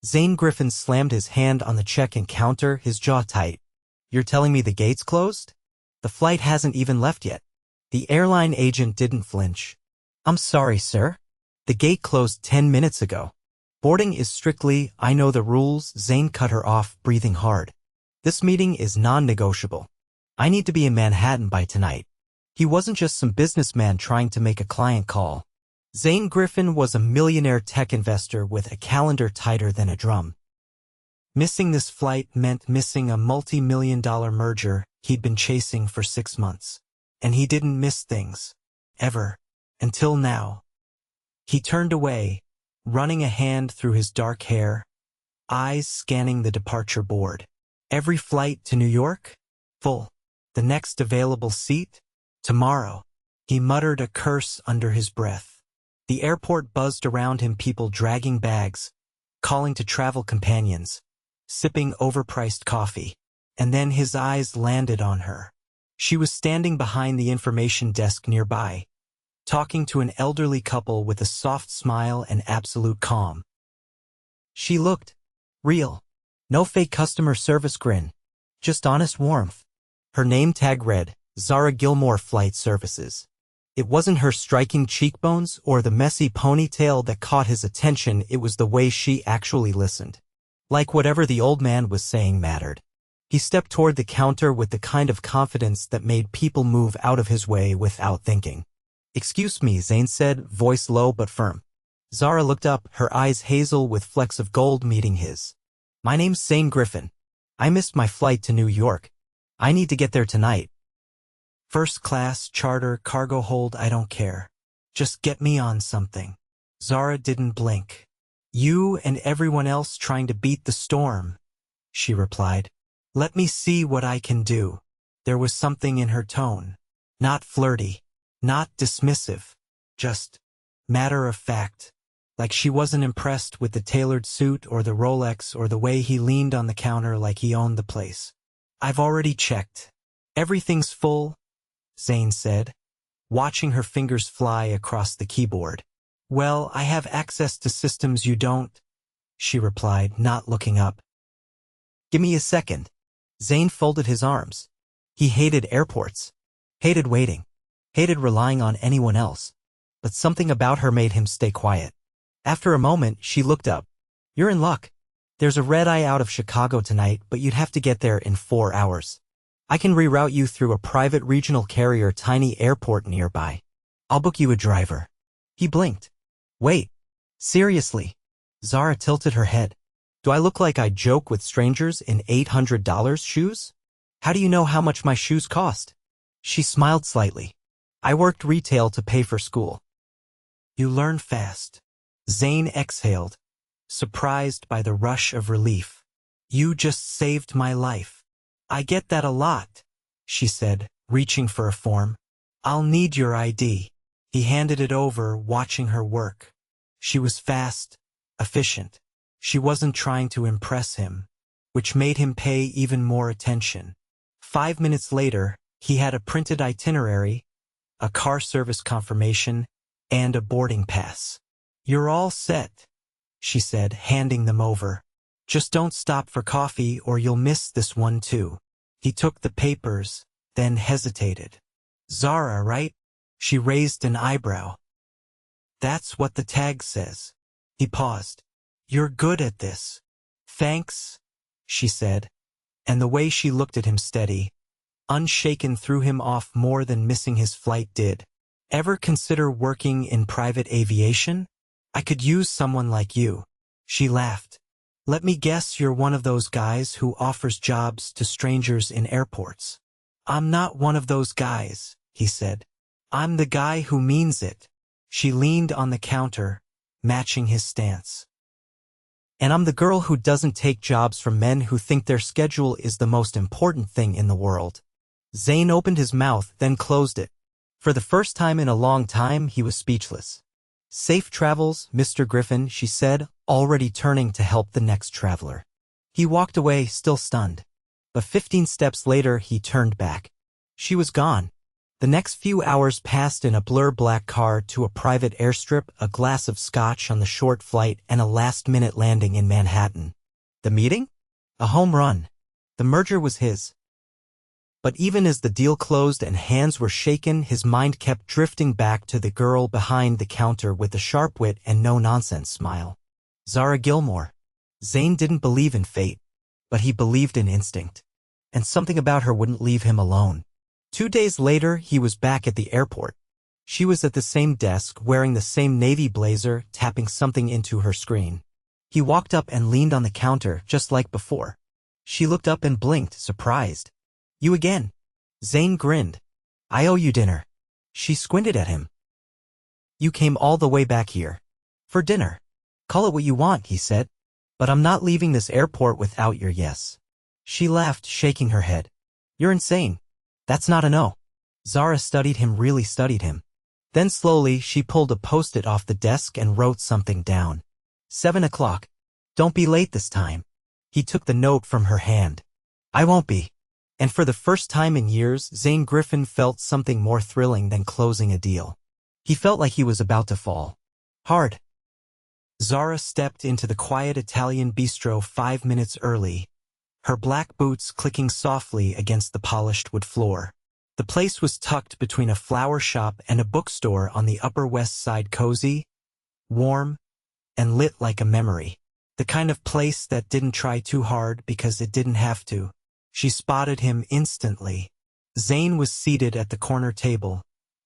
Zane Griffin slammed his hand on the check-in counter, his jaw tight. You're telling me the gate's closed? The flight hasn't even left yet. The airline agent didn't flinch. I'm sorry, sir. The gate closed 10 minutes ago. Boarding is strictly, I know the rules. Zane cut her off, breathing hard. This meeting is non-negotiable. I need to be in Manhattan by tonight. He wasn't just some businessman trying to make a client call. Zane Griffin was a millionaire tech investor with a calendar tighter than a drum. Missing this flight meant missing a multi-million-dollar merger he'd been chasing for 6 months. And he didn't miss things. Ever. Until now. He turned away, running a hand through his dark hair, eyes scanning the departure board. Every flight to New York? Full. The next available seat? Tomorrow. He muttered a curse under his breath. The airport buzzed around him, people dragging bags, calling to travel companions, sipping overpriced coffee. And then his eyes landed on her. She was standing behind the information desk nearby, talking to an elderly couple with a soft smile and absolute calm. She looked real. No fake customer service grin. Just honest warmth. Her name tag read, Zara Gilmore Flight Services. It wasn't her striking cheekbones or the messy ponytail that caught his attention, it was the way she actually listened. Like whatever the old man was saying mattered. He stepped toward the counter with the kind of confidence that made people move out of his way without thinking. Excuse me, Zane said, voice low but firm. Zara looked up, her eyes hazel with flecks of gold meeting his. My name's Zane Griffin. I missed my flight to New York. I need to get there tonight. First class, charter, cargo hold, I don't care. Just get me on something. Zara didn't blink. You and everyone else trying to beat the storm, she replied. Let me see what I can do. There was something in her tone. Not flirty, not dismissive, just matter of fact. Like she wasn't impressed with the tailored suit or the Rolex or the way he leaned on the counter like he owned the place. I've already checked. Everything's full, Zane said, watching her fingers fly across the keyboard. Well, I have access to systems you don't, she replied, not looking up. Give me a second. Zane folded his arms. He hated airports, hated waiting, hated relying on anyone else. But something about her made him stay quiet. After a moment, she looked up. You're in luck. There's a red-eye out of Chicago tonight, but you'd have to get there in 4 hours. I can reroute you through a private regional carrier tiny airport nearby. I'll book you a driver. He blinked. Wait. Seriously? Zara tilted her head. Do I look like I joke with strangers in $800 shoes? How do you know how much my shoes cost? She smiled slightly. I worked retail to pay for school. You learn fast. Zane exhaled, surprised by the rush of relief. You just saved my life. I get that a lot, she said, reaching for a form. I'll need your ID. He handed it over, watching her work. She was fast, efficient. She wasn't trying to impress him, which made him pay even more attention. 5 minutes later, he had a printed itinerary, a car service confirmation, and a boarding pass. You're all set, she said, handing them over. Just don't stop for coffee or you'll miss this one too. He took the papers, then hesitated. Zara, right? She raised an eyebrow. That's what the tag says. He paused. You're good at this. Thanks, she said, and the way she looked at him steady, unshaken, threw him off more than missing his flight did. Ever consider working in private aviation? I could use someone like you. She laughed. Let me guess you're one of those guys who offers jobs to strangers in airports. I'm not one of those guys, he said. I'm the guy who means it. She leaned on the counter, matching his stance. And I'm the girl who doesn't take jobs from men who think their schedule is the most important thing in the world. Zane opened his mouth, then closed it. For the first time in a long time, he was speechless. Safe travels, Mr. Griffin, she said, already turning to help the next traveler. He walked away, still stunned. But 15 steps later, he turned back. She was gone. The next few hours passed in a blur-black car to a private airstrip, a glass of scotch on the short flight, and a last-minute landing in Manhattan. The meeting? A home run. The merger was his. But even as the deal closed and hands were shaken, his mind kept drifting back to the girl behind the counter with a sharp wit and no-nonsense smile. Zara Gilmore. Zane didn't believe in fate, but he believed in instinct. And something about her wouldn't leave him alone. 2 days later, he was back at the airport. She was at the same desk, wearing the same navy blazer, tapping something into her screen. He walked up and leaned on the counter, just like before. She looked up and blinked, surprised. "You again?" Zane grinned. "I owe you dinner." She squinted at him. "You came all the way back here. For dinner. Call it what you want," he said. "But I'm not leaving this airport without your yes." She laughed, shaking her head. "You're insane. That's not a no." Zara really studied him. Then slowly, she pulled a post-it off the desk and wrote something down. 7 o'clock. Don't be late this time. He took the note from her hand. "I won't be." And for the first time in years, Zane Griffin felt something more thrilling than closing a deal. He felt like he was about to fall. Hard. Zara stepped into the quiet Italian bistro 5 minutes early, her black boots clicking softly against the polished wood floor. The place was tucked between a flower shop and a bookstore on the Upper West Side, cozy, warm, and lit like a memory. The kind of place that didn't try too hard because it didn't have to. She spotted him instantly. Zane was seated at the corner table,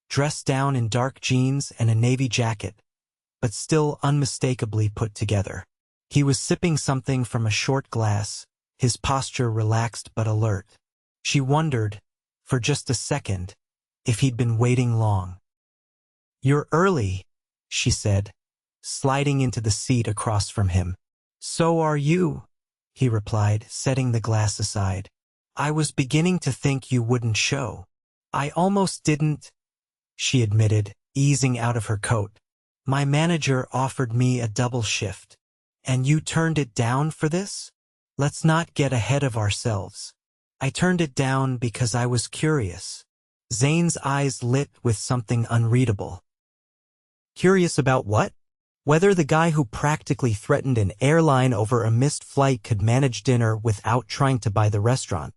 dressed down in dark jeans and a navy jacket, but still unmistakably put together. He was sipping something from a short glass, his posture relaxed but alert. She wondered, for just a second, if he'd been waiting long. "You're early," she said, sliding into the seat across from him. "So are you," he replied, setting the glass aside. "I was beginning to think you wouldn't show." "I almost didn't," she admitted, easing out of her coat. "My manager offered me a double shift. And you turned it down for this? Let's not get ahead of ourselves." "I turned it down because I was curious." Zane's eyes lit with something unreadable. "Curious about what?" Whether the guy who practically threatened an airline over a missed flight could manage dinner without trying to buy the restaurant.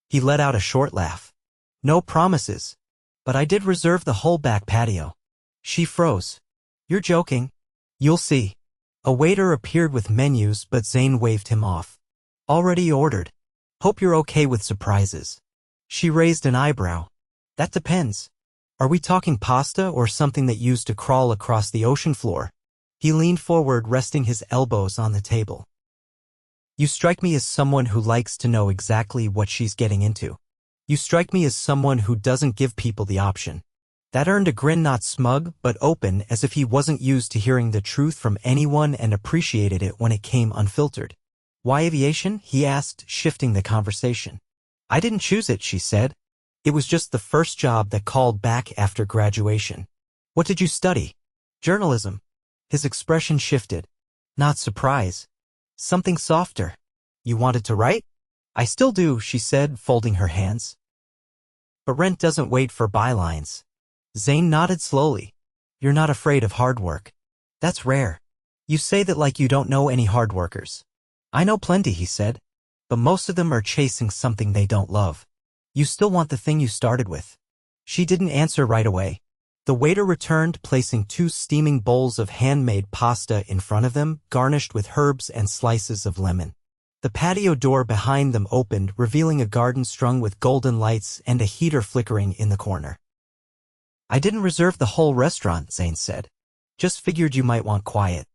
He let out a short laugh. "No promises. But I did reserve the whole back patio." She froze. "You're joking." "You'll see." A waiter appeared with menus, but Zane waved him off. "Already ordered. Hope you're okay with surprises." She raised an eyebrow. "That depends. Are we talking pasta or something that used to crawl across the ocean floor?" He leaned forward, resting his elbows on the table. "You strike me as someone who likes to know exactly what she's getting into. You strike me as someone who doesn't give people the option." That earned a grin, not smug, but open, as if he wasn't used to hearing the truth from anyone and appreciated it when it came unfiltered. "Why aviation?" he asked, shifting the conversation. "I didn't choose it," she said. "It was just the first job that called back after graduation." "What did you study?" "Journalism." His expression shifted. Not surprise. Something softer. "You wanted to write?" "I still do," she said, folding her hands. "But rent doesn't wait for bylines." Zane nodded slowly. "You're not afraid of hard work." "That's rare. You say that like you don't know any hard workers." "I know plenty," he said. "But most of them are chasing something they don't love." "You still want the thing you started with." She didn't answer right away. The waiter returned, placing 2 steaming bowls of handmade pasta in front of them, garnished with herbs and slices of lemon. The patio door behind them opened, revealing a garden strung with golden lights and a heater flickering in the corner. "I didn't reserve the whole restaurant," Zane said. "Just figured you might want quiet."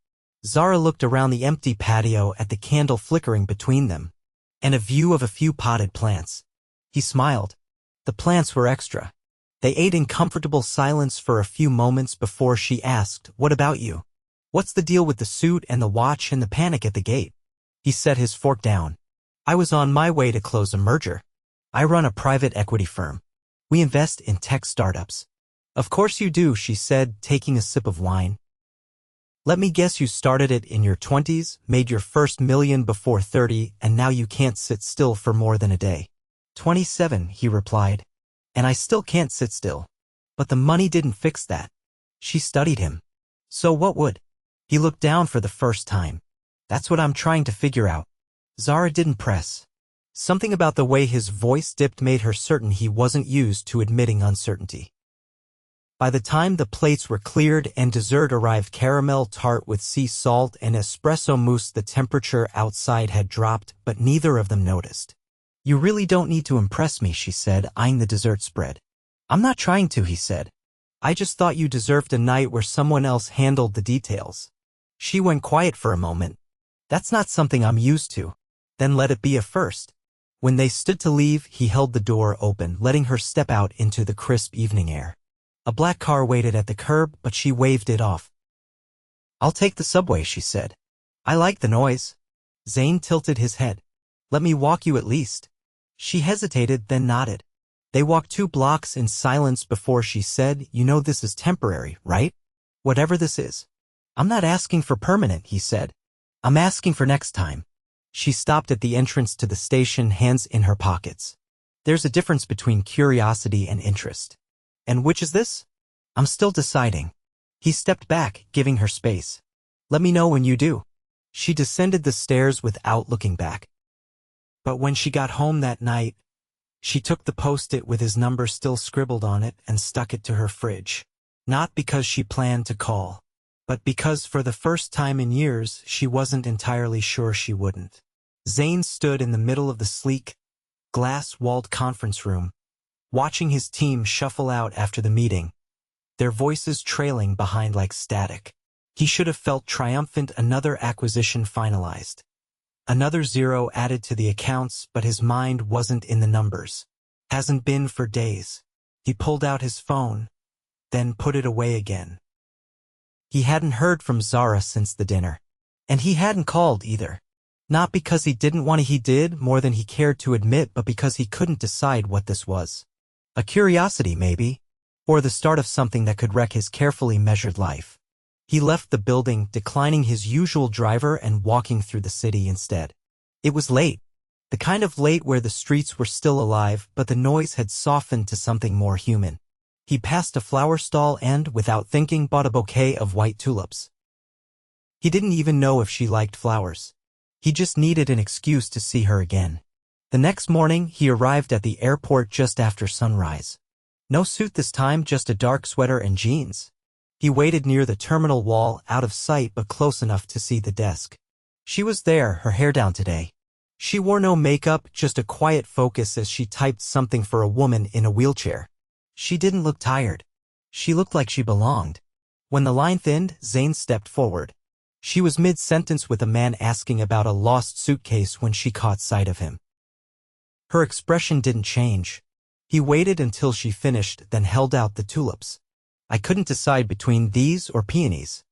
Zara looked around the empty patio at the candle flickering between them, and a view of a few potted plants. He smiled. The plants were extra. They ate in comfortable silence for a few moments before she asked, "What about you? What's the deal with the suit and the watch and the panic at the gate?" He set his fork down. "I was on my way to close a merger. I run a private equity firm. We invest in tech startups." "Of course you do," she said, taking a sip of wine. "Let me guess, you started it in your 20s, made your first million before 30, and now you can't sit still for more than a day." 27, he replied. And I still can't sit still. But the money didn't fix that. She studied him. So what would? He looked down for the first time. That's what I'm trying to figure out. Zara didn't press. Something about the way his voice dipped made her certain he wasn't used to admitting uncertainty. By the time the plates were cleared and dessert arrived, caramel tart with sea salt and espresso mousse, the temperature outside had dropped, but neither of them noticed. You really don't need to impress me, she said, eyeing the dessert spread. I'm not trying to, he said. I just thought you deserved a night where someone else handled the details. She went quiet for a moment. That's not something I'm used to. Then let it be a first. When they stood to leave, he held the door open, letting her step out into the crisp evening air. A black car waited at the curb, but she waved it off. I'll take the subway, she said. I like the noise. Zane tilted his head. Let me walk you at least. She hesitated, then nodded. They walked 2 blocks in silence before she said, You know this is temporary, right? Whatever this is. I'm not asking for permanent, he said. I'm asking for next time. She stopped at the entrance to the station, hands in her pockets. There's a difference between curiosity and interest. And which is this? I'm still deciding. He stepped back, giving her space. Let me know when you do. She descended the stairs without looking back. But when she got home that night, she took the post-it with his number still scribbled on it and stuck it to her fridge. Not because she planned to call, but because for the first time in years she wasn't entirely sure she wouldn't. Zane stood in the middle of the sleek, glass-walled conference room, watching his team shuffle out after the meeting, their voices trailing behind like static. He should have felt triumphant, another acquisition finalized. Another zero added to the accounts, but his mind wasn't in the numbers. Hasn't been for days. He pulled out his phone, then put it away again. He hadn't heard from Zara since the dinner. And he hadn't called either. Not because he didn't want to, he did more than he cared to admit, but because he couldn't decide what this was. A curiosity, maybe, or the start of something that could wreck his carefully measured life. He left the building, declining his usual driver and walking through the city instead. It was late. The kind of late where the streets were still alive, but the noise had softened to something more human. He passed a flower stall and, without thinking, bought a bouquet of white tulips. He didn't even know if she liked flowers. He just needed an excuse to see her again. The next morning, he arrived at the airport just after sunrise. No suit this time, just a dark sweater and jeans. He waited near the terminal wall, out of sight but close enough to see the desk. She was there, her hair down today. She wore no makeup, just a quiet focus as she typed something for a woman in a wheelchair. She didn't look tired. She looked like she belonged. When the line thinned, Zane stepped forward. She was mid-sentence with a man asking about a lost suitcase when she caught sight of him. Her expression didn't change. He waited until she finished, then held out the tulips. I couldn't decide between these or peonies.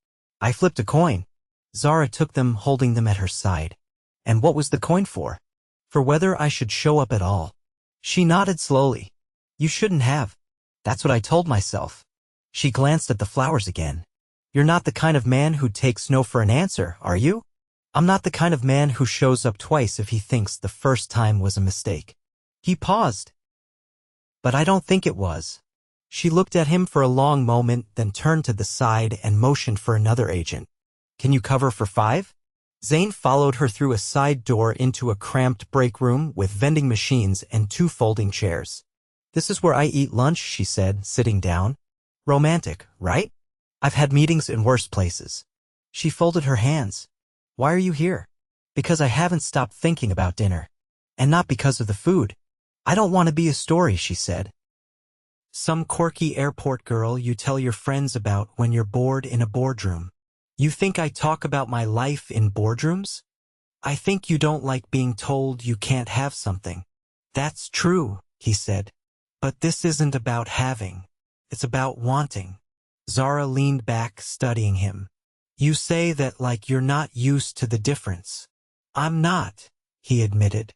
I flipped a coin. Zara took them, holding them at her side. And what was the coin for? For whether I should show up at all. She nodded slowly. You shouldn't have. That's what I told myself. She glanced at the flowers again. You're not the kind of man who takes no for an answer, are you? I'm not the kind of man who shows up twice if he thinks the first time was a mistake. He paused. But I don't think it was. She looked at him for a long moment, then turned to the side and motioned for another agent. Can you cover for 5? Zane followed her through a side door into a cramped break room with vending machines and 2 folding chairs. This is where I eat lunch, she said, sitting down. Romantic, right? I've had meetings in worse places. She folded her hands. Why are you here? Because I haven't stopped thinking about dinner. And not because of the food. I don't want to be a story, she said. Some quirky airport girl you tell your friends about when you're bored in a boardroom. You think I talk about my life in boardrooms? I think you don't like being told you can't have something. That's true, he said. But this isn't about having. It's about wanting. Zara leaned back, studying him. You say that like you're not used to the difference. I'm not, he admitted.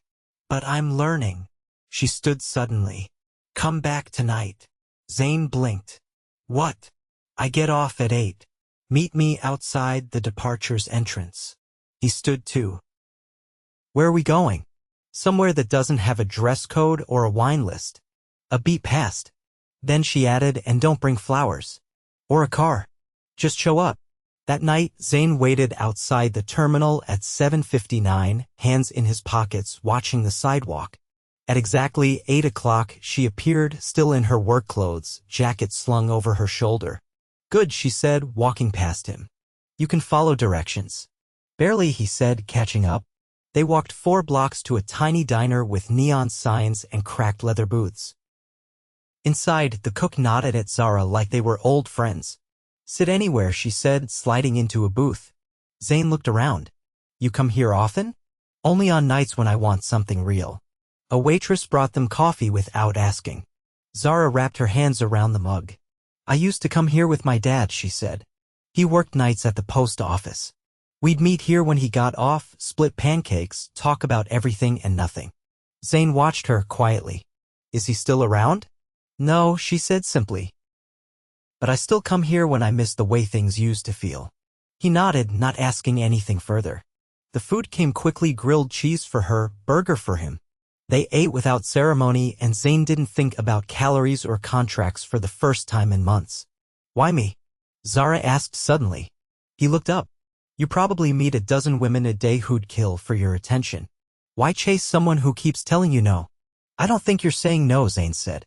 But I'm learning. She stood suddenly. Come back tonight. Zane blinked. What? I get off at 8. Meet me outside the departure's entrance. He stood too. Where are we going? Somewhere that doesn't have a dress code or a wine list. A beat passed. Then she added, and don't bring flowers. Or a car. Just show up. That night, Zane waited outside the terminal at 7:59, hands in his pockets, watching the sidewalk. At exactly 8 o'clock, she appeared, still in her work clothes, jacket slung over her shoulder. Good, she said, walking past him. You can follow directions. Barely, he said, catching up. They walked 4 blocks to a tiny diner with neon signs and cracked leather booths. Inside, the cook nodded at Zara like they were old friends. Sit anywhere, she said, sliding into a booth. Zane looked around. You come here often? Only on nights when I want something real. A waitress brought them coffee without asking. Zara wrapped her hands around the mug. I used to come here with my dad, she said. He worked nights at the post office. We'd meet here when he got off, split pancakes, talk about everything and nothing. Zane watched her quietly. Is he still around? No, she said simply. But I still come here when I miss the way things used to feel. He nodded, not asking anything further. The food came quickly, grilled cheese for her, burger for him. They ate without ceremony, and Zane didn't think about calories or contracts for the first time in months. Why me? Zara asked suddenly. He looked up. You probably meet a dozen women a day who'd kill for your attention. Why chase someone who keeps telling you no? I don't think you're saying no, Zane said.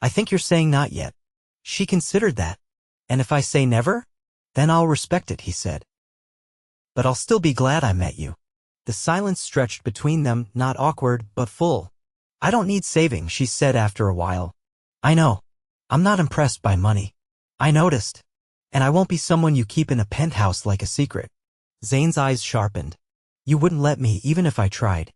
I think you're saying not yet. She considered that. And if I say never? Then I'll respect it, he said. But I'll still be glad I met you. The silence stretched between them, not awkward, but full. I don't need saving, she said after a while. I know. I'm not impressed by money. I noticed. And I won't be someone you keep in a penthouse like a secret. Zane's eyes sharpened. You wouldn't let me even if I tried.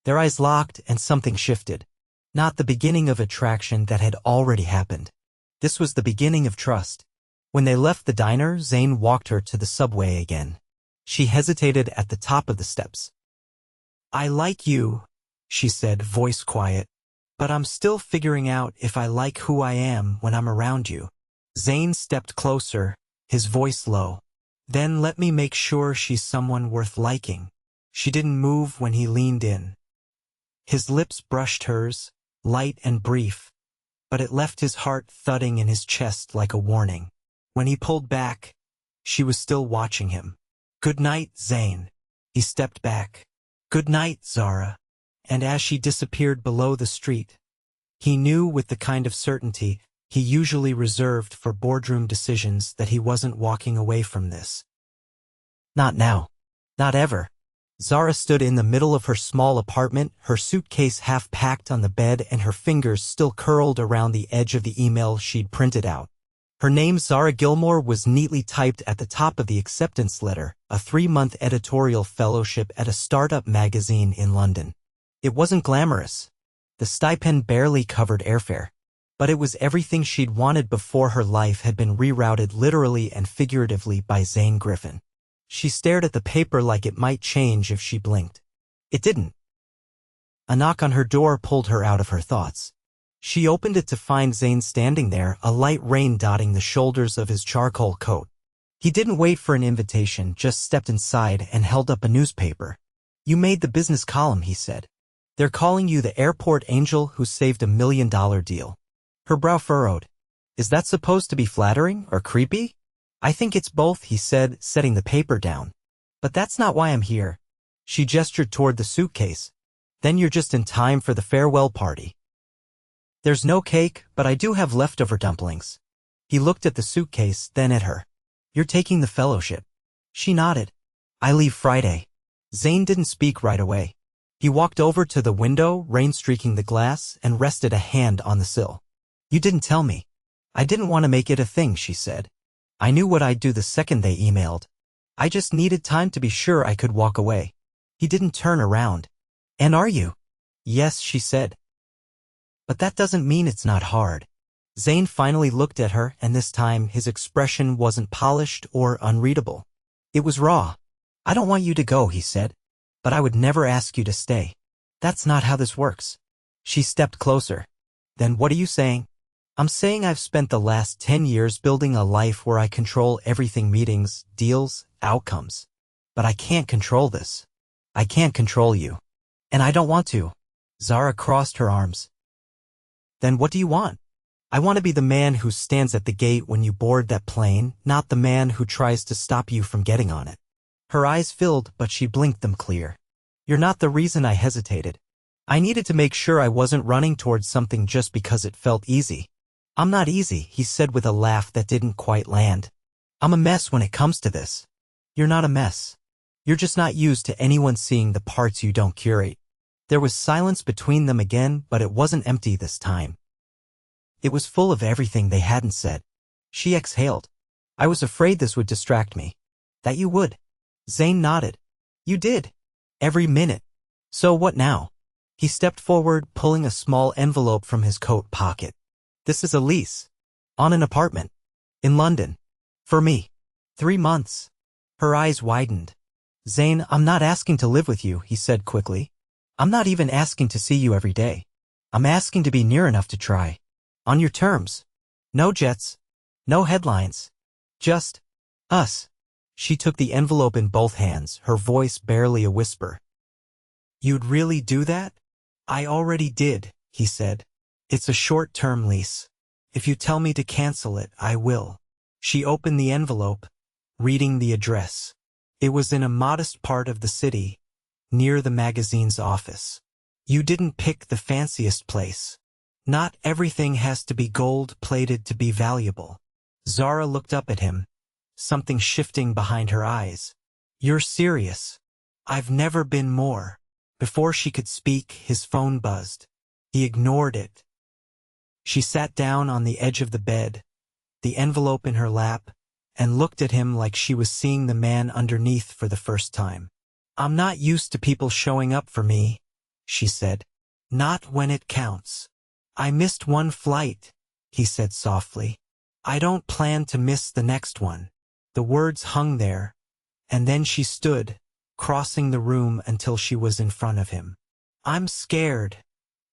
Their eyes locked and something shifted. Not the beginning of attraction that had already happened. This was the beginning of trust. When they left the diner, Zane walked her to the subway again. She hesitated at the top of the steps. I like you, she said, voice quiet. But I'm still figuring out if I like who I am when I'm around you. Zane stepped closer, his voice low. Then let me make sure she's someone worth liking. She didn't move when he leaned in. His lips brushed hers, light and brief, but it left his heart thudding in his chest like a warning. When he pulled back, she was still watching him. Good night, Zane. He stepped back. Good night, Zara. And as she disappeared below the street, he knew with the kind of certainty he usually reserved for boardroom decisions that he wasn't walking away from this. Not now. Not ever. Zara stood in the middle of her small apartment, her suitcase half packed on the bed and her fingers still curled around the edge of the email she'd printed out. Her name, Zara Gilmore, was neatly typed at the top of the acceptance letter, a 3-month editorial fellowship at a startup magazine in London. It wasn't glamorous. The stipend barely covered airfare. But it was everything she'd wanted before her life had been rerouted literally and figuratively by Zane Griffin. She stared at the paper like it might change if she blinked. It didn't. A knock on her door pulled her out of her thoughts. She opened it to find Zane standing there, a light rain dotting the shoulders of his charcoal coat. He didn't wait for an invitation, just stepped inside and held up a newspaper. You made the business column, he said. They're calling you the airport angel who saved $1 million deal. Her brow furrowed. Is that supposed to be flattering or creepy? I think it's both, he said, setting the paper down. But that's not why I'm here. She gestured toward the suitcase. Then you're just in time for the farewell party. There's no cake, but I do have leftover dumplings. He looked at the suitcase, then at her. You're taking the fellowship. She nodded. I leave Friday. Zane didn't speak right away. He walked over to the window, rain streaking the glass, and rested a hand on the sill. You didn't tell me. I didn't want to make it a thing, she said. I knew what I'd do the second they emailed. I just needed time to be sure I could walk away. He didn't turn around. And are you? Yes, she said. But that doesn't mean it's not hard. Zane finally looked at her, and this time his expression wasn't polished or unreadable. It was raw. I don't want you to go, he said. But I would never ask you to stay. That's not how this works. She stepped closer. Then what are you saying? I'm saying I've spent the last 10 years building a life where I control everything: meetings, deals, outcomes. But I can't control this. I can't control you. And I don't want to. Zara crossed her arms. Then what do you want? I want to be the man who stands at the gate when you board that plane, not the man who tries to stop you from getting on it. Her eyes filled, but she blinked them clear. You're not the reason I hesitated. I needed to make sure I wasn't running towards something just because it felt easy. I'm not easy, he said with a laugh that didn't quite land. I'm a mess when it comes to this. You're not a mess. You're just not used to anyone seeing the parts you don't curate. There was silence between them again, but it wasn't empty this time. It was full of everything they hadn't said. She exhaled. I was afraid this would distract me. That you would. Zane nodded. You did. Every minute. So what now? He stepped forward, pulling a small envelope from his coat pocket. This is a lease. On an apartment. In London. For me. 3 months. Her eyes widened. Zane, I'm not asking to live with you, he said quickly. I'm not even asking to see you every day. I'm asking to be near enough to try. On your terms. No jets. No headlines. Just us. She took the envelope in both hands, her voice barely a whisper. You'd really do that? I already did, he said. It's a short-term lease. If you tell me to cancel it, I will. She opened the envelope, reading the address. It was in a modest part of the city, near the magazine's office. You didn't pick the fanciest place. Not everything has to be gold-plated to be valuable. Zara looked up at him, something shifting behind her eyes. You're serious. I've never been more. Before she could speak, his phone buzzed. He ignored it. She sat down on the edge of the bed, the envelope in her lap, and looked at him like she was seeing the man underneath for the first time. I'm not used to people showing up for me, she said. Not when it counts. I missed one flight, he said softly. I don't plan to miss the next one. The words hung there, and then she stood, crossing the room until she was in front of him. I'm scared,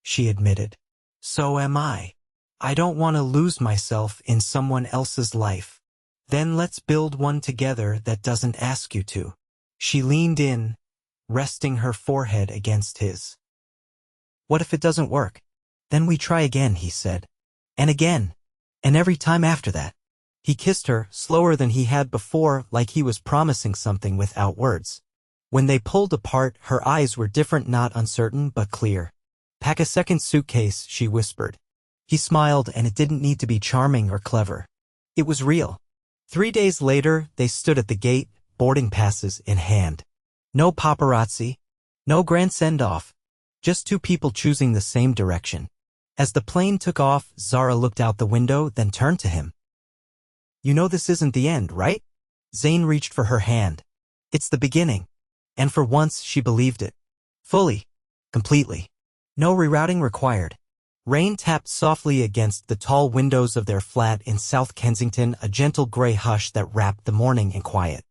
she admitted. So am I. I don't want to lose myself in someone else's life. Then let's build one together that doesn't ask you to. She leaned in, resting her forehead against his. What if it doesn't work? Then we try again, he said. And again. And every time after that. He kissed her, slower than he had before, like he was promising something without words. When they pulled apart, her eyes were different, not uncertain, but clear. Pack a second suitcase, she whispered. He smiled, and it didn't need to be charming or clever. It was real. 3 days later, they stood at the gate, boarding passes in hand. No paparazzi. No grand send-off. Just two people choosing the same direction. As the plane took off, Zara looked out the window, then turned to him. You know this isn't the end, right? Zane reached for her hand. It's the beginning. And for once, she believed it. Fully. Completely. No rerouting required. Rain tapped softly against the tall windows of their flat in South Kensington, a gentle gray hush that wrapped the morning in quiet.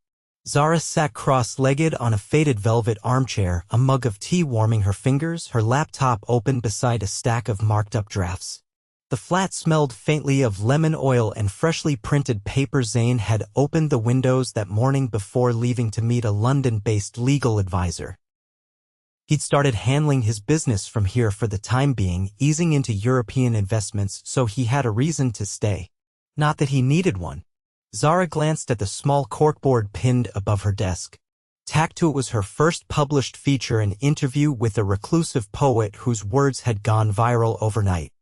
Zara sat cross-legged on a faded velvet armchair, a mug of tea warming her fingers, her laptop open beside a stack of marked-up drafts. The flat smelled faintly of lemon oil and freshly printed paper. Zane had opened the windows that morning before leaving to meet a London-based legal advisor. He'd started handling his business from here for the time being, easing into European investments, so he had a reason to stay. Not that he needed one. Zara glanced at the small corkboard pinned above her desk. Tacked to it was her first published feature, an interview with a reclusive poet whose words had gone viral overnight.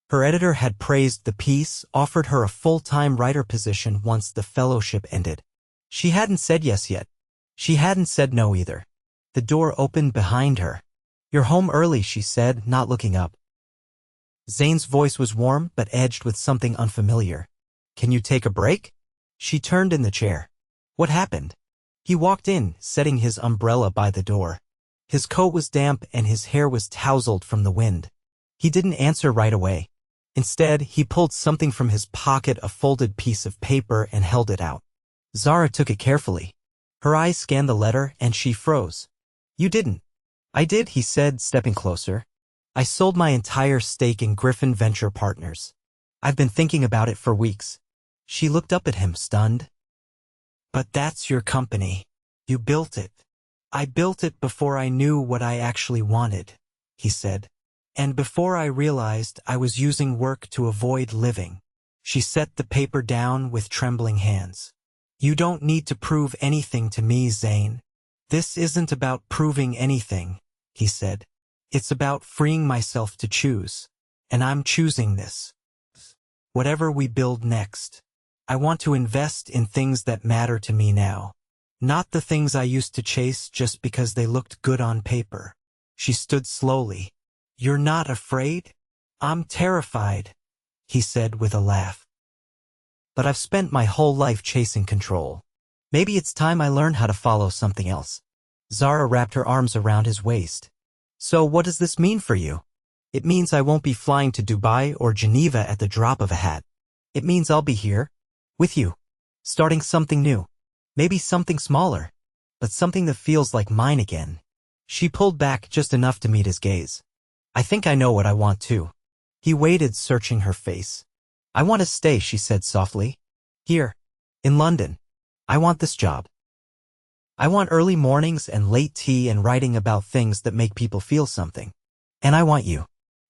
Her editor had praised the piece, offered her a full-time writer position once the fellowship ended. She hadn't said yes yet. She hadn't said no either. The door opened behind her. You're home early, she said, not looking up. Zane's voice was warm, but edged with something unfamiliar. Can you take a break? She turned in the chair. What happened? He walked in, setting his umbrella by the door. His coat was damp and his hair was tousled from the wind. He didn't answer right away. Instead, he pulled something from his pocket, a folded piece of paper, and held it out. Zara took it carefully. Her eyes scanned the letter, and she froze. You didn't. I did, he said, stepping closer. I sold my entire stake in Griffin Venture Partners. I've been thinking about it for weeks. She looked up at him, stunned. But that's your company. You built it. I built it before I knew what I actually wanted, he said. And before I realized, I was using work to avoid living. She set the paper down with trembling hands. You don't need to prove anything to me, Zane. This isn't about proving anything, he said. It's about freeing myself to choose. And I'm choosing this. Whatever we build next, I want to invest in things that matter to me now. Not the things I used to chase just because they looked good on paper. She stood slowly. You're not afraid? I'm terrified, he said with a laugh. But I've spent my whole life chasing control. Maybe it's time I learn how to follow something else. Zara wrapped her arms around his waist. So what does this mean for you? It means I won't be flying to Dubai or Geneva at the drop of a hat. It means I'll be here, with you, starting something new. Maybe something smaller, but something that feels like mine again. She pulled back just enough to meet his gaze. I think I know what I want too. He waited, searching her face. I want to stay, she said softly. Here, in London. I want this job. I want early mornings and late tea and writing about things that make people feel something. And I want you.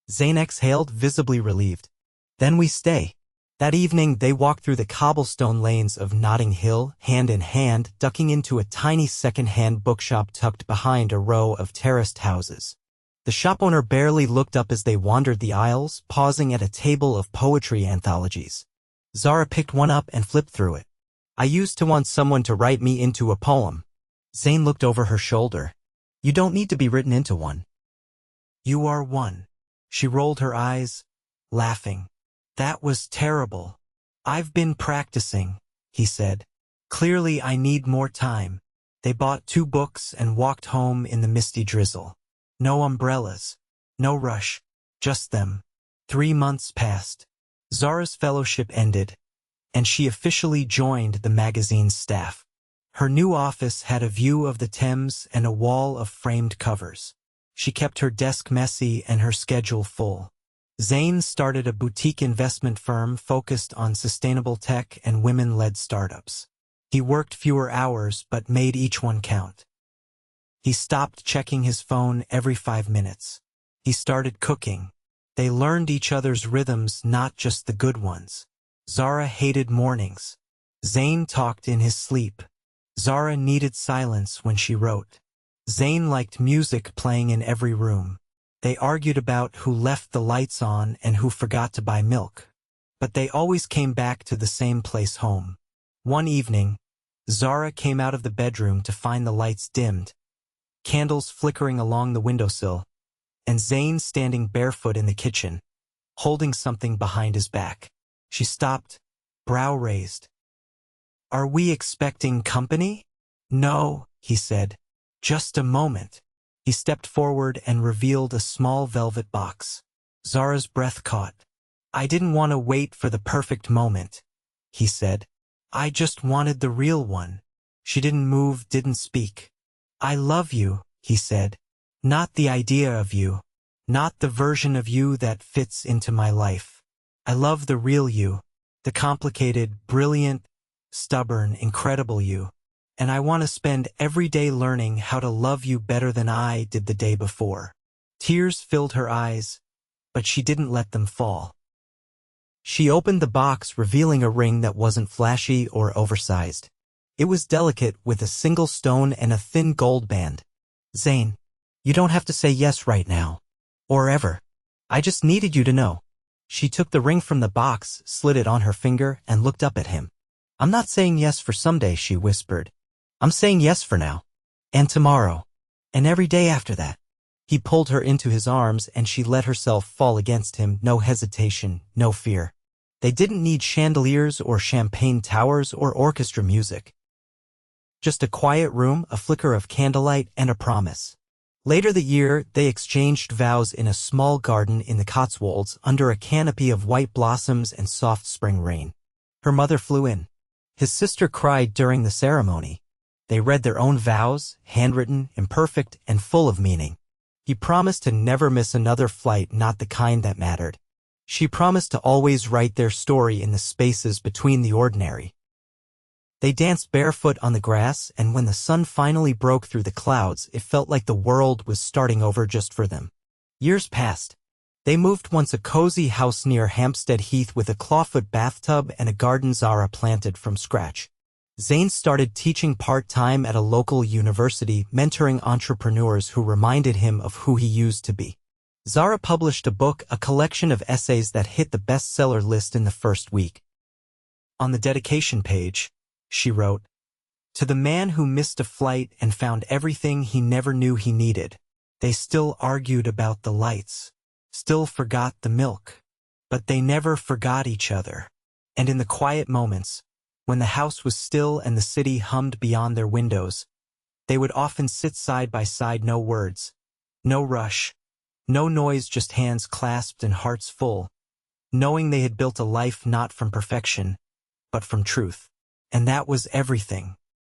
Zane exhaled, visibly relieved. Then we stay. That evening, they walked through the cobblestone lanes of Notting Hill, hand in hand, ducking into a tiny second-hand bookshop tucked behind a row of terraced houses. The shop owner barely looked up as they wandered the aisles, pausing at a table of poetry anthologies. Zara picked one up and flipped through it. I used to want someone to write me into a poem. Zane looked over her shoulder. You don't need to be written into one. You are one. She rolled her eyes, laughing. That was terrible. I've been practicing, he said. Clearly I need more time. They bought 2 books and walked home in the misty drizzle. No umbrellas. No rush. Just them. 3 months passed. Zara's fellowship ended, and she officially joined the magazine's staff. Her new office had a view of the Thames and a wall of framed covers. She kept her desk messy and her schedule full. Zane started a boutique investment firm focused on sustainable tech and women-led startups. He worked fewer hours but made each one count. He stopped checking his phone every 5 minutes. He started cooking. They learned each other's rhythms, not just the good ones. Zara hated mornings. Zane talked in his sleep. Zara needed silence when she wrote. Zane liked music playing in every room. They argued about who left the lights on and who forgot to buy milk. But they always came back to the same place, home. One evening, Zara came out of the bedroom to find the lights dimmed, candles flickering along the windowsill, and Zane standing barefoot in the kitchen, holding something behind his back. She stopped, brow raised. Are we expecting company? No, he said. Just a moment. He stepped forward and revealed a small velvet box. Zara's breath caught. I didn't want to wait for the perfect moment, he said. I just wanted the real one. She didn't move, didn't speak. I love you, he said. Not the idea of you. Not the version of you that fits into my life. I love the real you. The complicated, brilliant, stubborn, incredible you. And I want to spend every day learning how to love you better than I did the day before. Tears filled her eyes, but she didn't let them fall. She opened the box, revealing a ring that wasn't flashy or oversized. It was delicate, with a single stone and a thin gold band. Zane, you don't have to say yes right now. Or ever. I just needed you to know. She took the ring from the box, slid it on her finger, and looked up at him. I'm not saying yes for someday, she whispered. I'm saying yes for now. And tomorrow. And every day after that. He pulled her into his arms and she let herself fall against him, no hesitation, no fear. They didn't need chandeliers or champagne towers or orchestra music. Just a quiet room, a flicker of candlelight, and a promise. Later that year, they exchanged vows in a small garden in the Cotswolds under a canopy of white blossoms and soft spring rain. Her mother flew in. His sister cried during the ceremony. They read their own vows, handwritten, imperfect, and full of meaning. He promised to never miss another flight, not the kind that mattered. She promised to always write their story in the spaces between the ordinary. They danced barefoot on the grass, and when the sun finally broke through the clouds, it felt like the world was starting over just for them. Years passed. They moved once a cozy house near Hampstead Heath with a clawfoot bathtub and a garden Zara planted from scratch. Zane started teaching part-time at a local university, mentoring entrepreneurs who reminded him of who he used to be. Zara published a book, a collection of essays that hit the bestseller list in the first week. On the dedication page, she wrote, "To the man who missed a flight and found everything he never knew he needed. They still argued about the lights, still forgot the milk, but they never forgot each other. And in the quiet moments, when the house was still and the city hummed beyond their windows, they would often sit side by side, no words, no rush, no noise, just hands clasped and hearts full, knowing they had built a life not from perfection, but from truth. And that was everything."